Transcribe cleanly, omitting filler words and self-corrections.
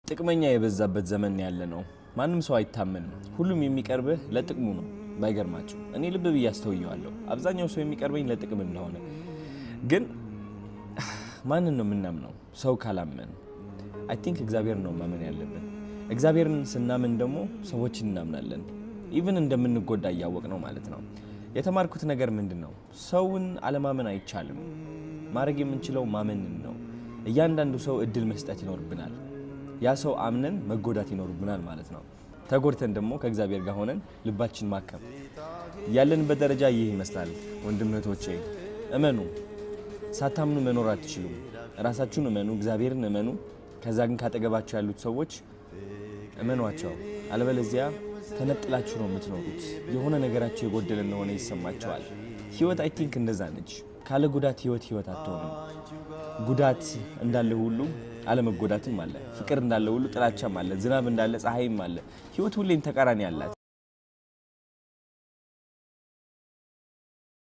ጥቅመኛ የበዛበት ዘመን ያለ ነው። ማንም ሰው አይታመንም። ሁሉም የሚቀርብህ ለጥቅሙ ነው። ባይገርማችሁ እኔ ልብ ብዬ አስተውየዋለሁ። አብዛኛው ሰው የሚቀርበኝ ለጥቅም እንደሆነ። ግን ማንን ነው የምናምነው? ሰው ካላመን አይ ቲንክ እግዚአብሔር ነው ማመን ያለብን። እግዚአብሔርን ስናምን ደግሞ ሰዎችን እናምናለን። ኢቭን እንደምንጎዳ እያወቅ ነው ማለት ነው። የተማርኩት ነገር ምንድነው? ሰውን አለማመን አይቻልም። ማድረግ የምንችለው ማመንን ነው። እያንዳንዱ ሰው እድል መስጠት ይኖርብናል። ያ ሰው አምነን መጎዳት ይኖርብናል ማለት ነው። ተጎድተን ደግሞ ከእግዚአብሔር ጋር ሆነን ልባችን ማከም ያለንበት ደረጃ ይህ ይመስላል። ወንድም እህቶቼ እመኑ። ሳታምኑ መኖር አትችሉም። ራሳችሁን እመኑ፣ እግዚአብሔርን እመኑ። ከዛ ግን ካጠገባችሁ ያሉት ሰዎች እመኗቸው። አለበለዚያ ተነጥላችሁ ነው የምትኖሩት። የሆነ ነገራችሁ የጎደለ እንደሆነ ይሰማችኋል። ህይወት አይ ቲንክ እንደዛ ነች። ካለ ጉዳት ህይወት አትሆንም። ጉዳት እንዳለ ሁሉ አለመጎዳትም አለ። ፍቅር እንዳለ ሁሉ ጥላቻም አለ። ዝናብ እንዳለ ፀሐይም አለ። ህይወት ሁሌም ተቃራኒ አላት።